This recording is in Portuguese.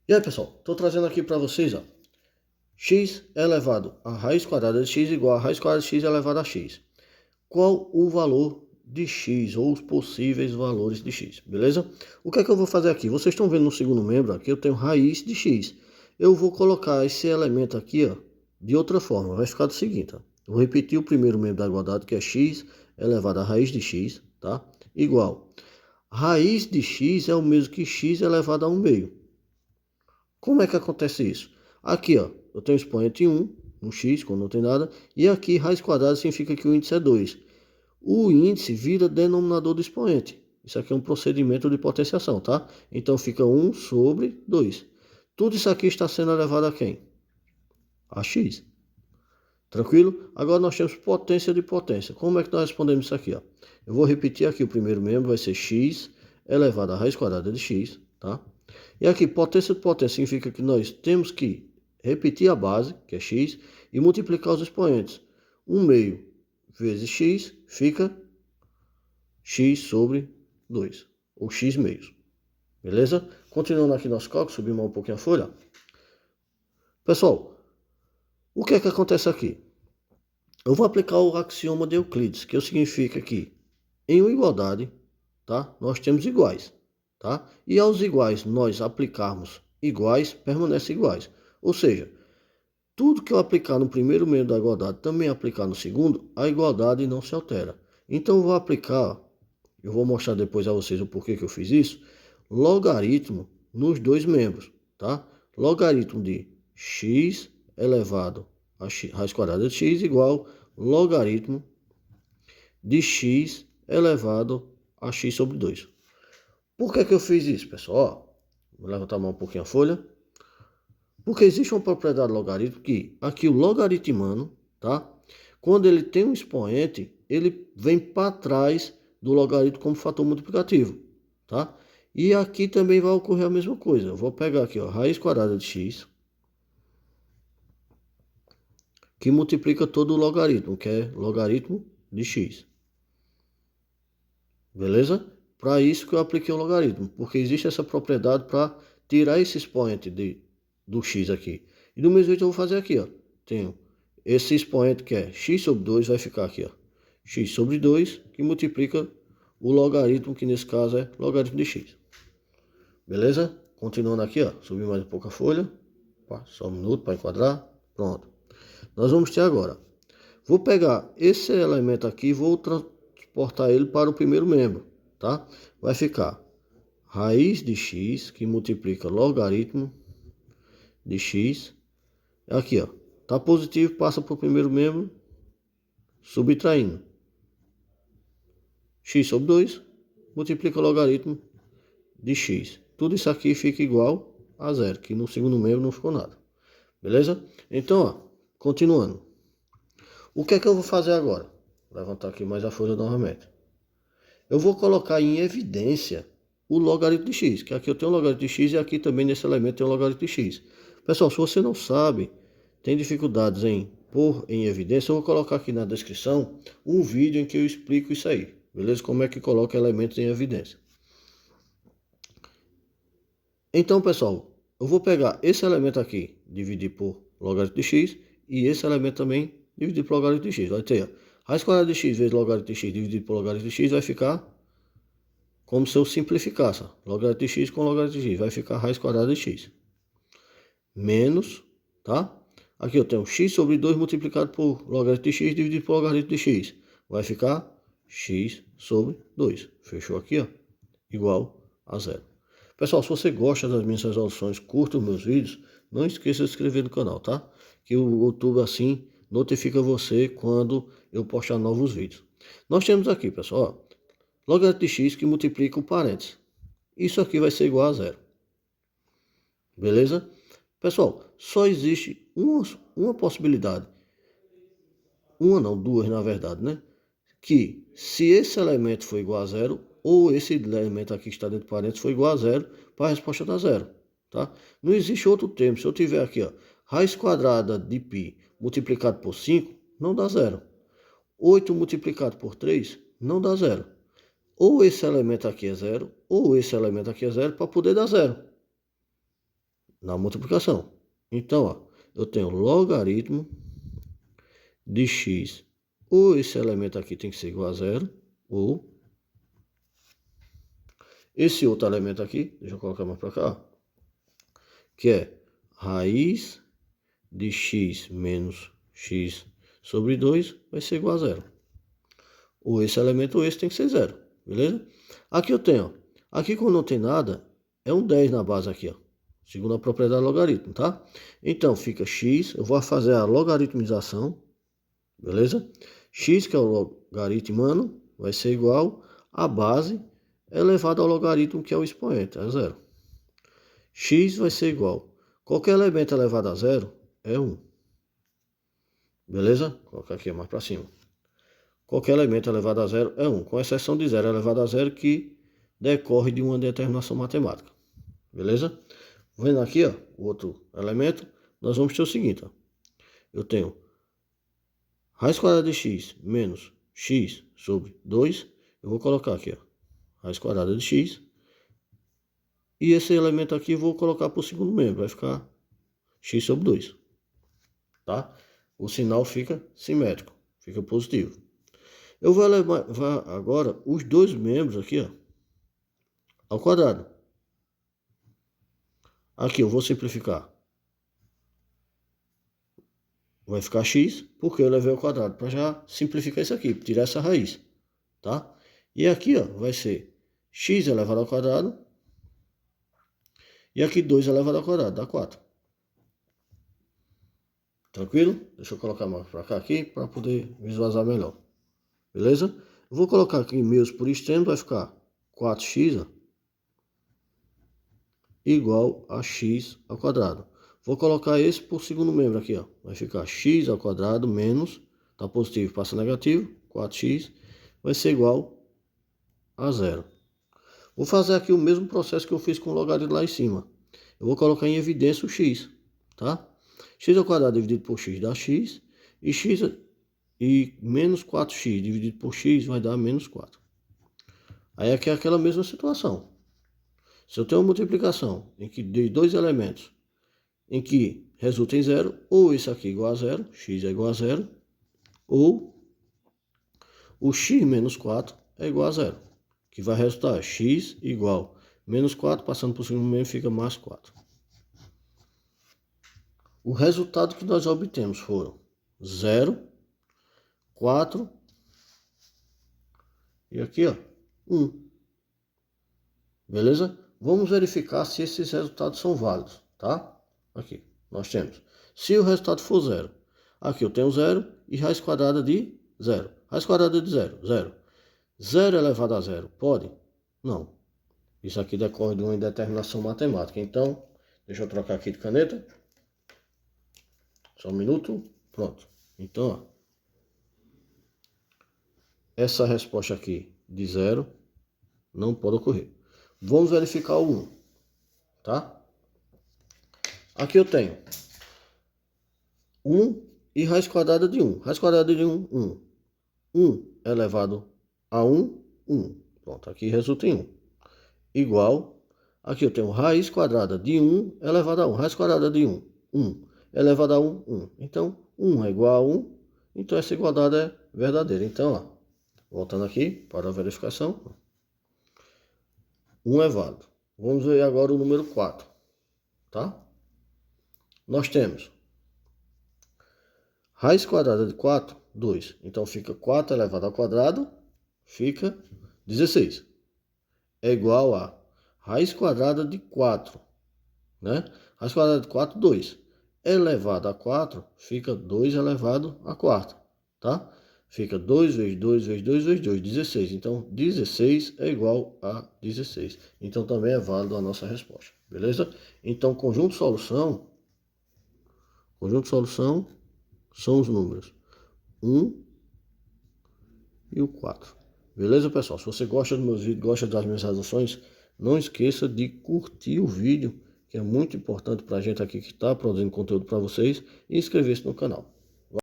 E aí, pessoal, estou trazendo aqui para vocês, ó, x elevado a raiz quadrada de x igual a raiz quadrada de x elevado a x. Qual o valor de x, ou os possíveis valores de x, beleza? O que é que eu vou fazer aqui? Vocês estão vendo no segundo membro aqui, eu tenho raiz de x. Eu vou colocar esse elemento aqui, ó, de outra forma. Vai ficar do seguinte, ó. Eu vou repetir o primeiro membro da igualdade, que é x elevado a raiz de x, tá? Igual. Raiz de x é o mesmo que x elevado a 1/2. Como é que acontece isso? Aqui, ó, eu tenho expoente 1, um x, quando não tem nada, e aqui raiz quadrada significa que o índice é 2. O índice vira denominador do expoente. Isso aqui é um procedimento de potenciação, tá? Então fica 1 sobre 2. Tudo isso aqui está sendo elevado a quem? A x. Tranquilo? Agora nós temos potência de potência. Como é que nós respondemos isso aqui, ó? Eu vou repetir aqui o primeiro membro, vai ser x elevado a raiz quadrada de x, tá? E aqui, potência de potência significa que nós temos que repetir a base, que é x, e multiplicar os expoentes. 1/2 vezes x fica x sobre 2, ou x meios. Beleza? Continuando aqui nosso cálculo, subimos um pouquinho a folha. Pessoal, o que é que acontece aqui? Eu vou aplicar o axioma de Euclides, que significa que em uma igualdade, tá, nós temos iguais. Tá? E aos iguais nós aplicarmos iguais, permanece iguais. Ou seja, tudo que eu aplicar no primeiro membro da igualdade também aplicar no segundo, a igualdade não se altera. Então eu vou aplicar, eu vou mostrar depois a vocês o porquê que eu fiz isso, logaritmo nos dois membros, tá? Logaritmo de x elevado a raiz quadrada de x igual logaritmo de x elevado a x sobre 2. Por que eu fiz isso, pessoal? Vou levantar mais um pouquinho a folha. Porque existe uma propriedade logarítmica que aqui o logaritmano, tá? Quando ele tem um expoente, ele vem para trás do logaritmo como fator multiplicativo, tá? E aqui também vai ocorrer a mesma coisa. Eu vou pegar aqui, ó, raiz quadrada de x, que multiplica todo o logaritmo, que é logaritmo de x. Beleza? Para isso que eu apliquei o logaritmo, porque existe essa propriedade para tirar esse expoente do x aqui. E do mesmo jeito eu vou fazer aqui, ó. Tenho esse expoente que é x sobre 2, vai ficar aqui, ó. X sobre 2, que multiplica o logaritmo, que nesse caso é logaritmo de x. Beleza? Continuando aqui, ó. Subir mais um pouco a folha. Só um minuto para enquadrar. Pronto. Nós vamos ter agora. Vou pegar esse elemento aqui e vou transportar ele para o primeiro membro, tá? Vai ficar raiz de x, que multiplica logaritmo de x. Aqui, ó. Tá positivo, passa para o primeiro membro, subtraindo. X sobre 2, multiplica o logaritmo de x. Tudo isso aqui fica igual a zero, que no segundo membro não ficou nada. Beleza? Então, ó, continuando. O que é que eu vou fazer agora? Vou levantar aqui mais a folha novamente. Eu vou colocar em evidência o logaritmo de x, que aqui eu tenho o logaritmo de x e aqui também nesse elemento tem o logaritmo de x. Pessoal, se você não sabe, tem dificuldades em pôr em evidência, eu vou colocar aqui na descrição um vídeo em que eu explico isso aí, beleza? Como é que coloca elementos em evidência. Então, pessoal, eu vou pegar esse elemento aqui, dividir por logaritmo de x, e esse elemento também dividir por logaritmo de x. Vai ter, ó, raiz quadrada de x vezes logaritmo de x dividido por logaritmo de x vai ficar como se eu simplificasse. Logaritmo de x com logaritmo de x vai ficar raiz quadrada de x. Menos, tá? Aqui eu tenho x sobre 2 multiplicado por logaritmo de x dividido por logaritmo de x. Vai ficar x sobre 2. Fechou aqui, ó. Igual a zero. Pessoal, se você gosta das minhas resoluções, curta os meus vídeos, não esqueça de se inscrever no canal, tá? Que o YouTube assim notifica você quando eu postar novos vídeos. Nós temos aqui, pessoal, ó, logaritmo de x que multiplica o parênteses. Isso aqui vai ser igual a zero. Beleza? Pessoal, só existe uma possibilidade. Uma não, duas na verdade, né? Que se esse elemento for igual a zero, ou esse elemento aqui que está dentro do parênteses for igual a zero, para a resposta dar zero, tá? Não existe outro termo. Se eu tiver aqui, ó, raiz quadrada de π multiplicado por 5, não dá zero. 8 multiplicado por 3, não dá zero. Ou esse elemento aqui é zero, ou esse elemento aqui é zero, para poder dar zero. na multiplicação. Então, ó, eu tenho logaritmo de x, ou esse elemento aqui tem que ser igual a zero, ou esse outro elemento aqui, deixa eu colocar mais para cá, ó, que é raiz de x menos x sobre 2 vai ser igual a zero. Ou esse elemento ou esse tem que ser zero, beleza? Aqui eu tenho, ó, aqui quando não tem nada, é um 10 na base aqui, ó, segundo a propriedade do logaritmo, tá? Então fica x, eu vou fazer a logaritmização, beleza? X, que é o logaritmano, vai ser igual a base elevado ao logaritmo, que é o expoente, é zero. X vai ser igual, qualquer elemento elevado a zero é 1. Beleza? Vou colocar aqui mais para cima. Qualquer elemento elevado a zero é 1, com exceção de zero elevado a zero, que decorre de uma determinação matemática. Beleza? Vendo aqui, ó, o outro elemento, nós vamos ter o seguinte, ó. Eu tenho raiz quadrada de x menos x sobre 2. Eu vou colocar aqui, ó, raiz quadrada de x. E esse elemento aqui eu vou colocar para o segundo membro. Vai ficar x sobre 2. Tá? O sinal fica simétrico. Fica positivo. Eu vou levar agora os dois membros aqui, ó, ao quadrado. Aqui eu vou simplificar. Vai ficar x, porque eu levei ao quadrado, para já simplificar isso aqui, tirar essa raiz, tá? E aqui, ó, vai ser x elevado ao quadrado, e aqui 2 elevado ao quadrado, dá 4. Tranquilo? Deixa eu colocar mais para cá aqui, para poder visualizar melhor. Beleza? Eu vou colocar aqui meios por extremo, vai ficar 4x, ó, igual a x ao quadrado. Vou colocar esse por segundo membro aqui, ó. Vai ficar x ao quadrado menos, tá positivo, passa negativo, 4x, vai ser igual a zero. Vou fazer aqui o mesmo processo que eu fiz com o logaritmo lá em cima. Eu vou colocar em evidência o x, tá? X ao quadrado dividido por x dá x, e menos 4x dividido por x vai dar menos 4. Aí aqui é aquela mesma situação. Se eu tenho uma multiplicação em que de dois elementos em que resulta em zero, ou esse aqui é igual a zero, x é igual a zero, ou o x menos 4 é igual a zero, que vai resultar x igual a menos 4, passando por cima do meio fica mais 4. O resultado que nós obtemos foram 0, 4 e aqui, ó, 1. Beleza? Vamos verificar se esses resultados são válidos, tá? Aqui, nós temos. Se o resultado for 0, aqui eu tenho 0 e raiz quadrada de 0. Raiz quadrada de 0, 0. 0 elevado a 0, pode? Não. Isso aqui decorre de uma indeterminação matemática. Então, deixa eu trocar aqui de caneta. Só um minuto. Pronto. Então, ó, essa resposta aqui de 0 não pode ocorrer. Vamos verificar o 1, tá? Aqui eu tenho 1 e raiz quadrada de 1. Raiz quadrada de 1, 1. 1 elevado a 1, 1. Pronto, aqui resulta em 1. Igual, aqui eu tenho raiz quadrada de 1 elevado a 1. Raiz quadrada de 1, 1. Elevado a 1, 1. Então, 1 é igual a 1. Então, essa igualdade é verdadeira. Então, ó, voltando aqui para a verificação. 1 é válido. Vamos ver agora o número 4. Tá? Nós temos raiz quadrada de 4, 2. Então fica 4 elevado ao quadrado, fica 16. É igual a raiz quadrada de 4, né? Raiz quadrada de 4, 2. Elevado a 4, fica 2 elevado a 4, tá? Fica 2 vezes 2 vezes 2 vezes 2, 16. Então, 16 é igual a 16. Então, também é válido a nossa resposta, beleza? Então, conjunto solução são os números 1 e o 4. Beleza, pessoal? Se você gosta dos meus vídeos, gosta das minhas resoluções, não esqueça de curtir o vídeo, que é muito importante para a gente aqui que está produzindo conteúdo para vocês, e inscrever-se no canal.